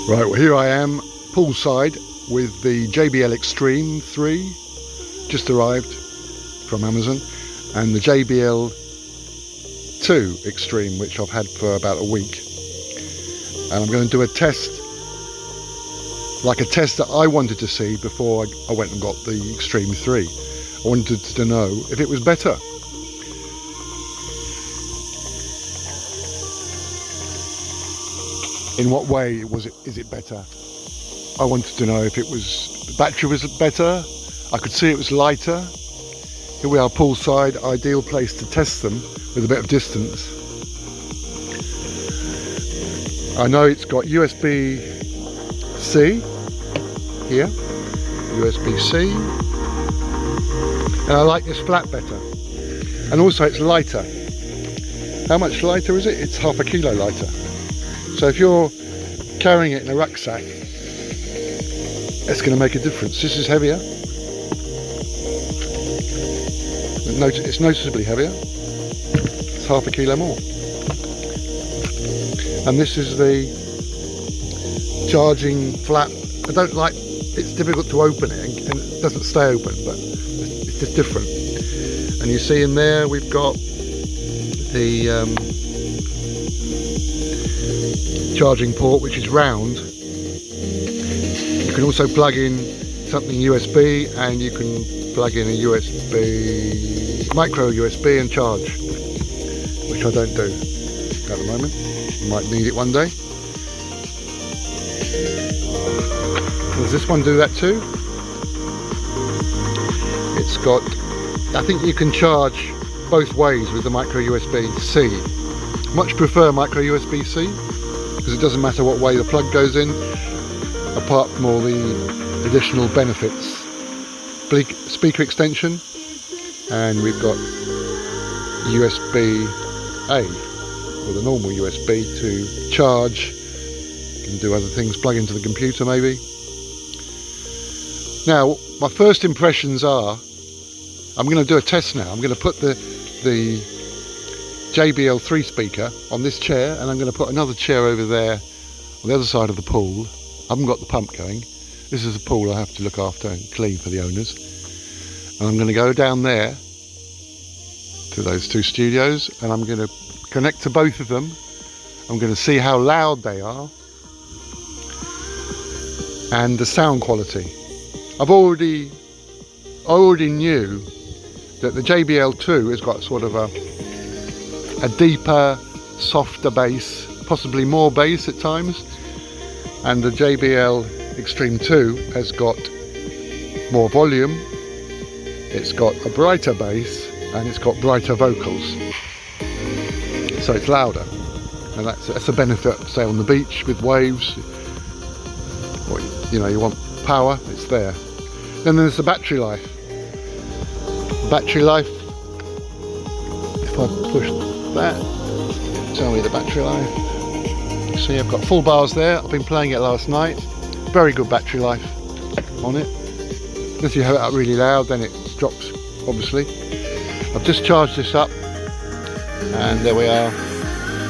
Right, well here I am poolside with the JBL Extreme 3, just arrived from Amazon, and the JBL 2 Extreme, which I've had for about a week. And I'm going to do a test, like a test that I wanted to see before I went and got the Extreme 3. I wanted to know if it was better. In what way is it better? I wanted to know if the battery was better. I could see it was lighter. Here we are poolside, ideal place to test them with a bit of distance. I know it's got USB-C here, USB-C, and I like this flat better. And also it's lighter. How much lighter is it? It's half a kilo lighter. So if you're carrying it in a rucksack, it's going to make a difference. This is heavier. It's noticeably heavier. It's half a kilo more. And this is the charging flap. I don't like, it's difficult to open it and it doesn't stay open, but it's just different. And you see in there we've got the charging port, which is round. You can also plug in something USB, and you can plug in a micro USB and charge, which I don't do at the moment. Might need it one day. Does this one do that too? It's got, I think you can charge both ways with the micro USB-C. Much prefer micro USB-C because it doesn't matter what way the plug goes in, apart from all the additional benefits. Speaker extension, and we've got USB-A, or the normal USB, to charge. You can do other things, plug into the computer maybe. Now, my first impressions are, I'm going to do a test now. I'm going to put the JBL 3 speaker on this chair, and I'm going to put another chair over there on the other side of the pool. I haven't got the pump going. This is a pool I have to look after and clean for the owners. And I'm going to go down there to those two studios, and I'm going to connect to both of them. I'm going to see how loud they are and the sound quality. I already knew that the JBL 2 has got sort of a deeper, softer bass, possibly more bass at times, and the JBL Extreme 2 has got more volume, it's got a brighter bass, and it's got brighter vocals, so it's louder. And that's a benefit, say on the beach with waves, or, you know, you want power, it's there. Then there's the battery life. Battery life, if I push that, tell me the battery life. You see I've got full bars there. I've been playing it last night. Very good battery life on it. If you have it up really loud, then it drops, obviously. I've just charged this up, and there we are.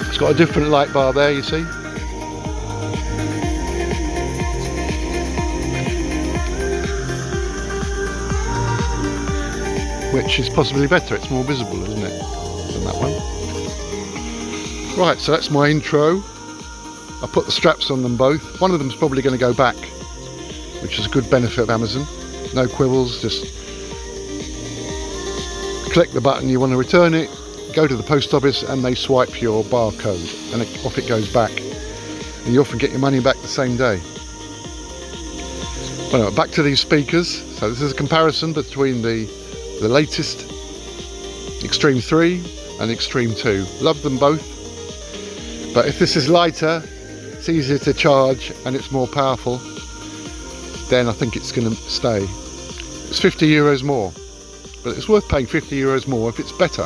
It's got a different light bar there, you see. Which is possibly better. It's more visible, isn't it, than that one. Right, so that's my intro. I put the straps on them both. One of them's probably going to go back, which is a good benefit of Amazon. No quibbles, just click the button you want to return it, go to the post office, and they swipe your barcode, and off it goes back. And you often get your money back the same day. Well, back to these speakers. So this is a comparison between the latest Extreme 3 and Extreme 2. Love them both, but if this is lighter, it's easier to charge, and it's more powerful, then I think it's going to stay. It's 50 euros more, but it's worth paying 50 euros more if it's better.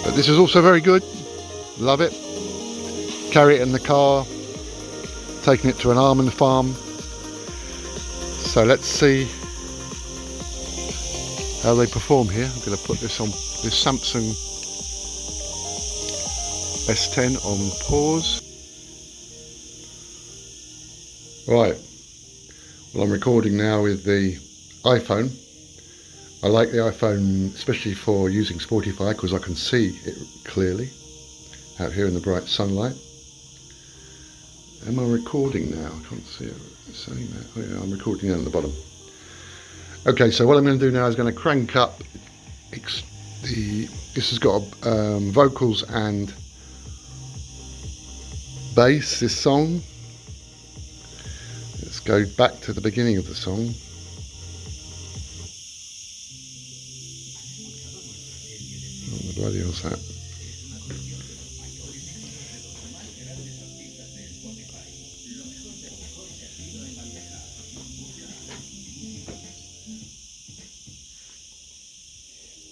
But this is also very good. Love it. Carry it in the car, taking it to an almond farm. So let's see how they perform here. I'm going to put this on this Samsung S10 on pause. Right, well, I'm recording now with the iPhone. I like the iPhone especially for using Spotify because I can see it clearly out here in the bright sunlight. Am I recording now? I can't see it saying that. Oh yeah, I'm recording down at the bottom. Okay, so what I'm going to do now is going to crank up this has got vocals and bass, this song. Let's go back to the beginning of the song. What the bloody hell's that?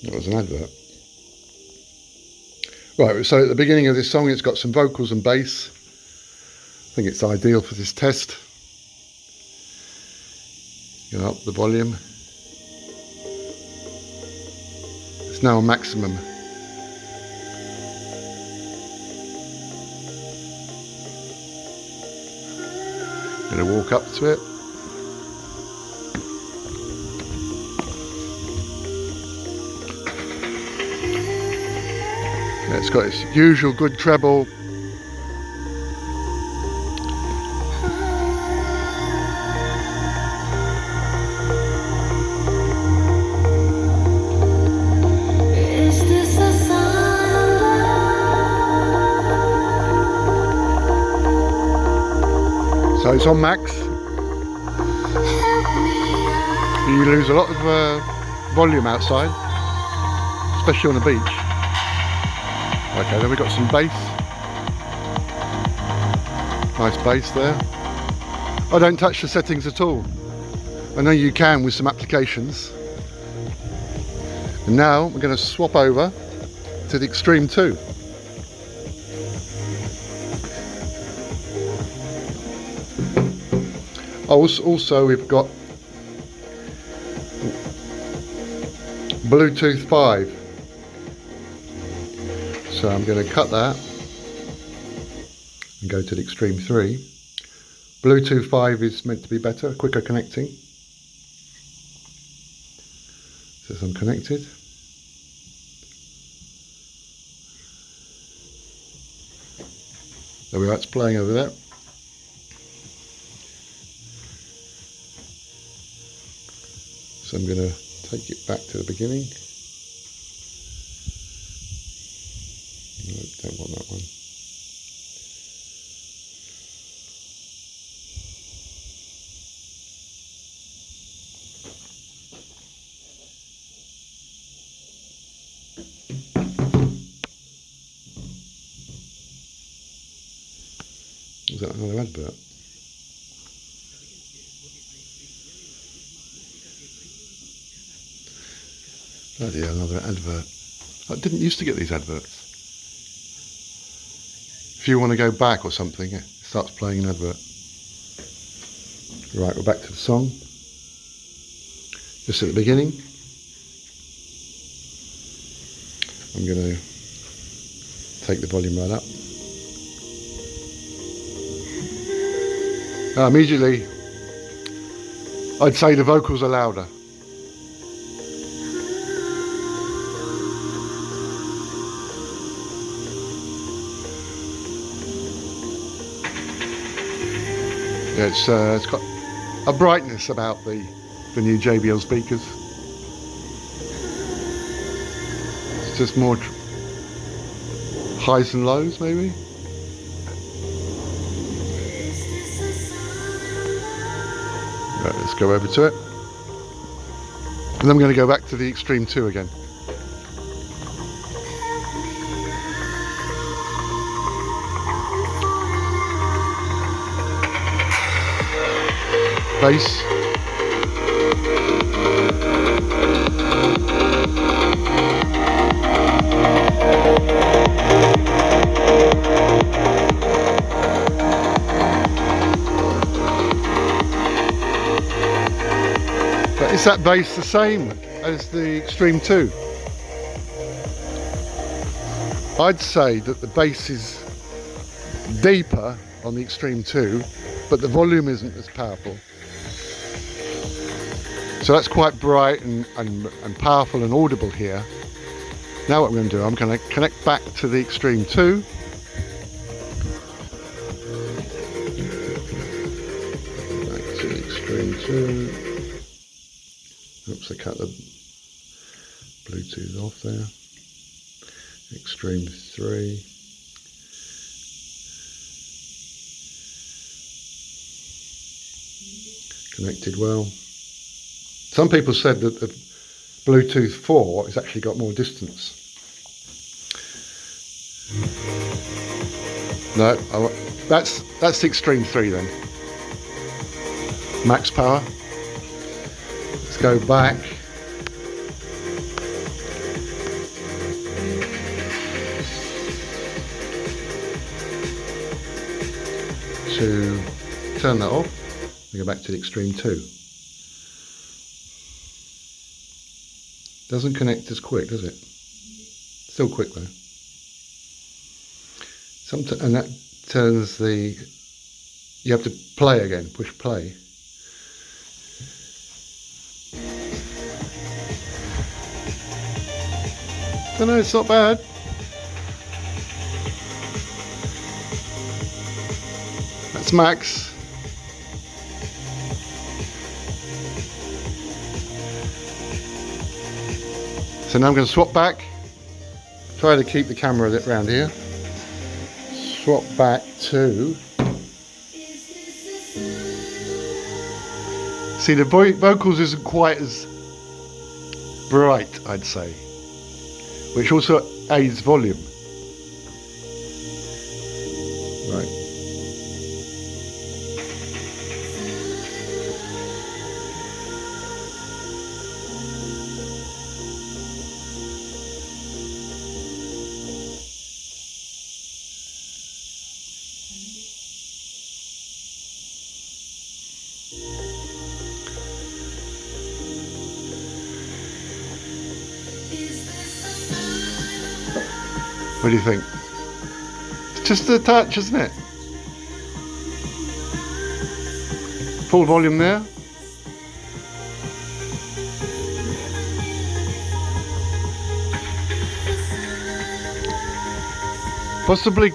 That was an advert. Right, so at the beginning of this song it's got some vocals and bass. I think it's ideal for this test. Get up the volume. It's now on maximum. Going to walk up to it. Yeah, it's got its usual good treble. So it's on max. You lose a lot of volume outside, especially on the beach. Okay, then we've got some bass. Nice bass there. I don't touch the settings at all. I know you can with some applications. And now we're going to swap over to the Extreme 2. Also we've got Bluetooth 5. So I'm going to cut that and go to the Extreme 3. Bluetooth 5 is meant to be better, quicker connecting. Says I'm connected. There we are, it's playing over there. So I'm going to take it back to the beginning. No, don't want that one. Is that another advert? Bloody hell, another advert. I didn't used to get these adverts. If you want to go back or something, it starts playing an advert. Right, we're back to the song. Just at the beginning. I'm going to take the volume right up. Immediately, I'd say the vocals are louder. Yeah, it's got a brightness about the new JBL speakers. It's just more highs and lows, maybe. Right, let's go over to it. And then I'm going to go back to the Extreme 2 again. Bass. But is that bass the same as the Extreme 2? I'd say that the bass is deeper on the Extreme 2 but the volume isn't as powerful. So that's quite bright and powerful and audible here. Now what I'm going to do, I'm going to connect back to the Extreme 2. Back to the Extreme 2. Oops, I cut the Bluetooth off there. Extreme 3. Connected well. Some people said that the Bluetooth 4 has actually got more distance. No, that's the Extreme 3 then. Max power. Let's go back. To turn that off, we go back to the Extreme 2. Doesn't connect as quick, does it? Still quick though. And that turns the, you have to play again, push play. Don't know, it's not bad. That's max. So now I'm going to swap back, try to keep the camera a bit round here, swap back to, see the vocals isn't quite as bright, I'd say, which also aids volume. Right. What do you think? It's just a touch, isn't it? Full volume there. Possibly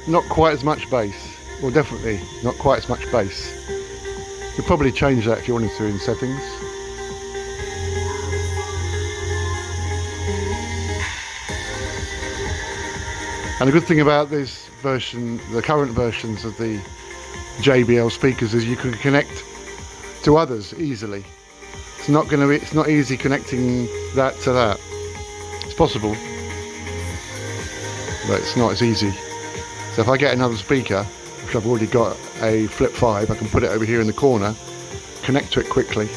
not quite as much bass. Well, definitely not quite as much bass. You could probably change that if you wanted to in settings. And the good thing about this version, the current versions of the JBL speakers, is you can connect to others easily. It's not easy connecting that to that. It's possible, but it's not as easy. So if I get another speaker, which I've already got a Flip 5, I can put it over here in the corner, connect to it quickly.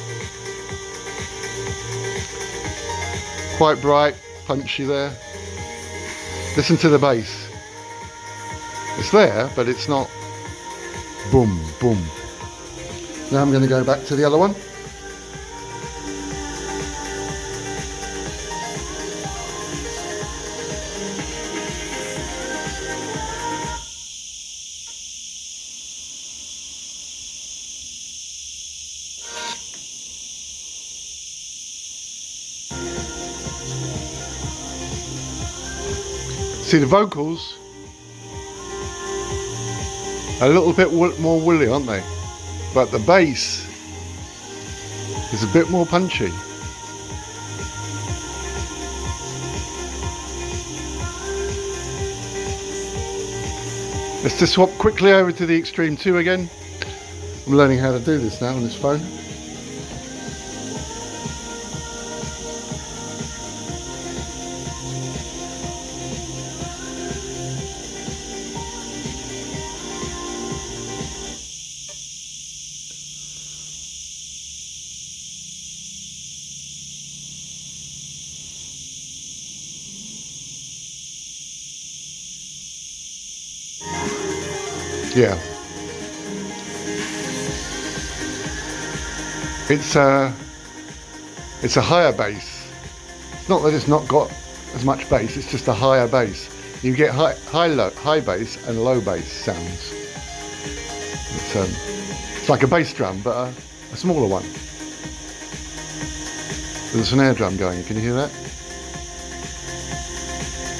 Quite bright, punchy there. Listen to the bass. It's there, but it's not boom, boom. Now I'm going to go back to the other one. See, the vocals are a little bit more woolly, aren't they? But the bass is a bit more punchy. Let's just swap quickly over to the Extreme 2 again. I'm learning how to do this now on this phone. Yeah, it's a higher bass. It's not that it's not got as much bass, it's just a higher bass. You get high bass and low bass sounds. It's like a bass drum, but a smaller one. With a snare drum going, can you hear that?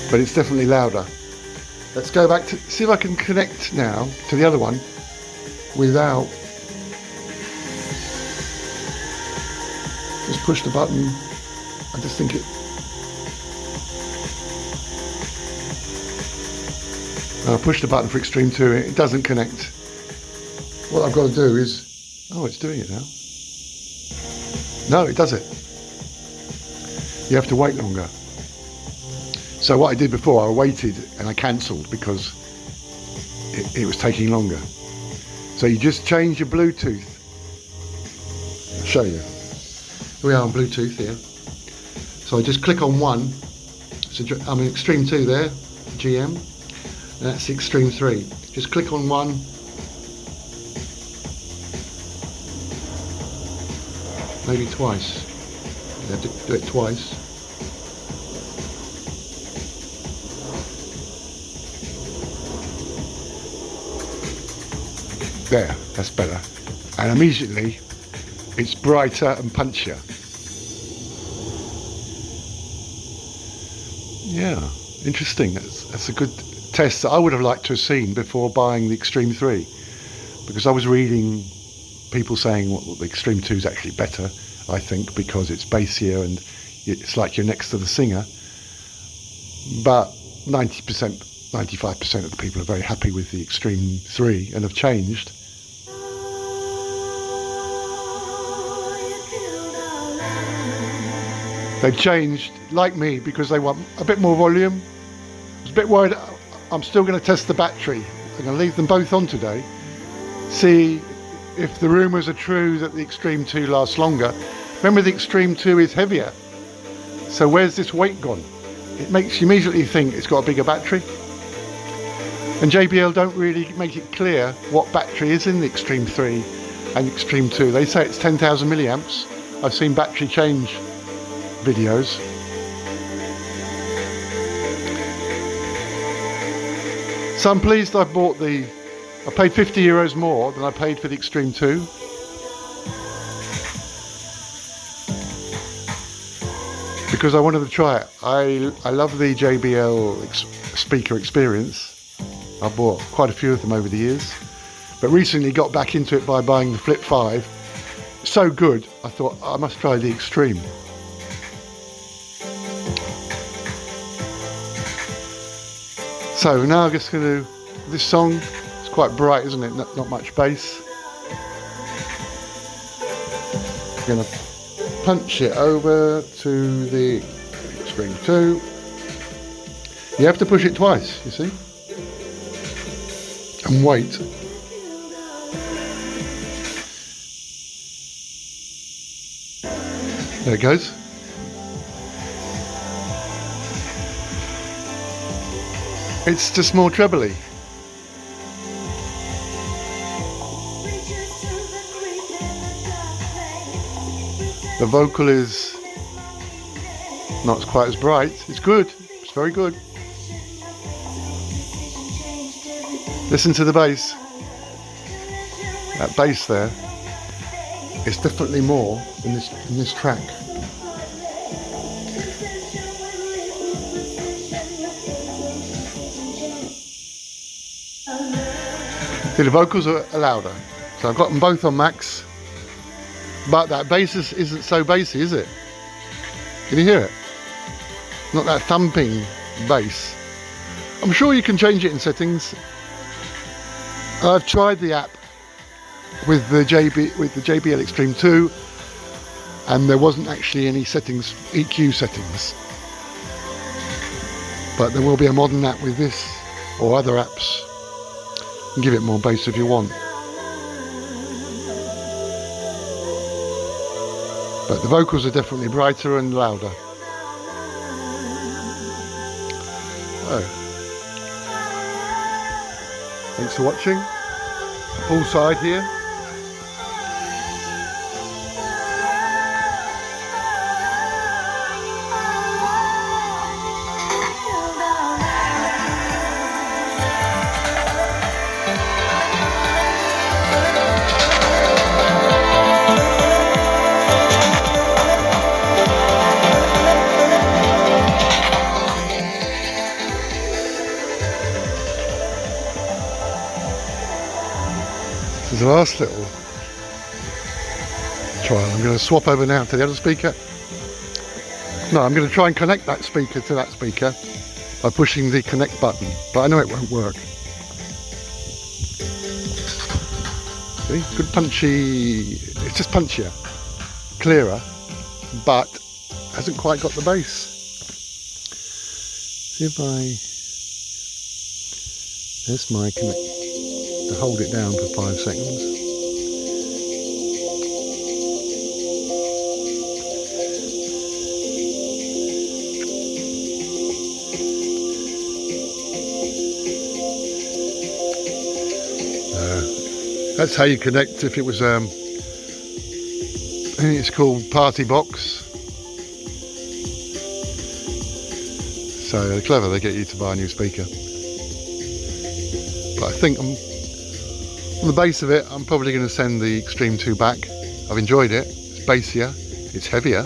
But it's definitely louder. Let's go back to see if I can connect now to the other one without. Just push the button. I just think it. I push the button for Extreme 2, it doesn't connect. What I've got to do is, oh, it's doing it now. No, it does it. You have to wait longer. So what I did before, I waited and I cancelled because it was taking longer. So you just change your Bluetooth. I'll show you. Here we are on Bluetooth here. So I just click on one. So I'm in Extreme 2 there, GM. And that's Extreme 3. Just click on one. Maybe twice. You have to do it twice. There, that's better. And immediately it's brighter and punchier. Yeah, interesting. That's a good test that I would have liked to have seen before buying the Extreme 3, because I was reading people saying, well, the Extreme 2 is actually better, I think, because it's bassier and it's like you're next to the singer. But 90%, 95% of the people are very happy with the Extreme 3 and have changed. They've changed, like me, because they want a bit more volume. I was a bit worried. I'm still going to test the battery. I'm going to leave them both on today. See if the rumours are true that the Extreme 2 lasts longer. Remember, the Extreme 2 is heavier. So where's this weight gone? It makes you immediately think it's got a bigger battery. And JBL don't really make it clear what battery is in the Extreme 3 and Extreme 2. They say it's 10,000 milliamps. I've seen battery change videos. So I'm pleased I paid 50 euros more than I paid for the Extreme 2. Because I wanted to try it. I love the JBL speaker experience. I bought quite a few of them over the years, but recently got back into it by buying the Flip 5. So good, I thought I must try the Extreme. So now I'm just going to do this song. It's quite bright, isn't it? Not much bass. I'm going to punch it over to the Extreme 2. You have to push it twice, you see, and wait. There it goes. It's just more trebly. The vocal is not quite as bright. It's good. It's very good. Listen to the bass. That bass there is definitely more in this track. See, the vocals are louder, so I've got them both on max, but that bass isn't so bassy, is it? Can you hear it? Not that thumping bass. I'm sure you can change it in settings. I've tried the app with the JBL Extreme 2, and there wasn't actually any settings, EQ settings. But there will be a modern app with this or other apps. And give it more bass if you want. But the vocals are definitely brighter and louder. Oh. Thanks for watching. Poolside here. There's the last little trial. I'm going to swap over now to the other speaker. No, I'm going to try and connect that speaker to that speaker by pushing the connect button, but I know it won't work. See, good punchy, it's just punchier, clearer, but hasn't quite got the bass. See if there's my connect, to hold it down for 5 seconds. That's how you connect if it was, I think it's called Party Box. So they're clever, they get you to buy a new speaker. But I think on the base of it, I'm probably going to send the Extreme 2 back. I've enjoyed it, it's bassier, it's heavier,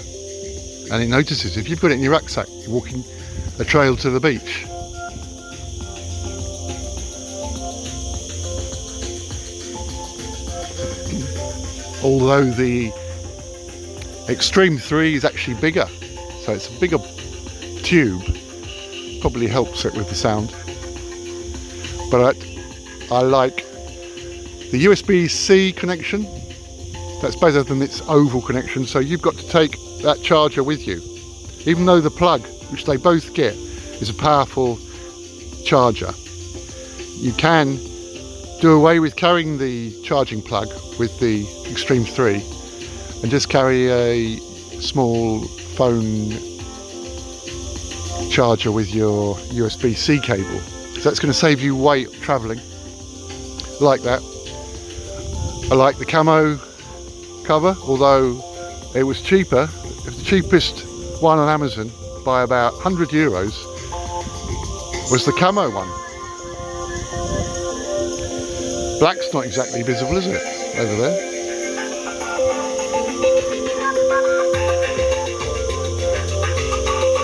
and it notices. If you've got it in your rucksack, you're walking a trail to the beach. Although the Extreme 3 is actually bigger, so it's a bigger tube, probably helps it with the sound. But I like the USB-C connection. That's better than its oval connection, so you've got to take that charger with you. Even though the plug, which they both get, is a powerful charger, you can do away with carrying the charging plug with the Extreme 3 and just carry a small phone charger with your USB-C cable. So that's going to save you weight travelling. I like that. I like the camo cover, although it was cheaper. It was the cheapest one on Amazon by about €100 was the camo one. Black's not exactly visible, is it? Over there.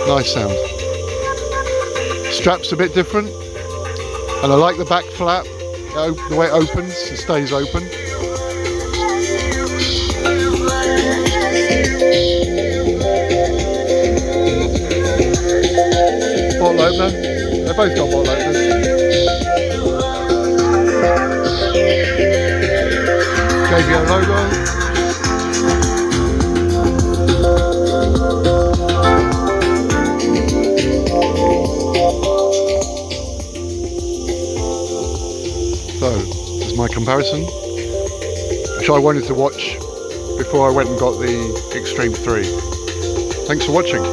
Nice sound. Strap's a bit different, and I like the back flap, the way it opens, it stays open. Bottle opener, they both got bottle openers. JBL logo. So, this is my comparison, which I wanted to watch before I went and got the Extreme 3. Thanks for watching.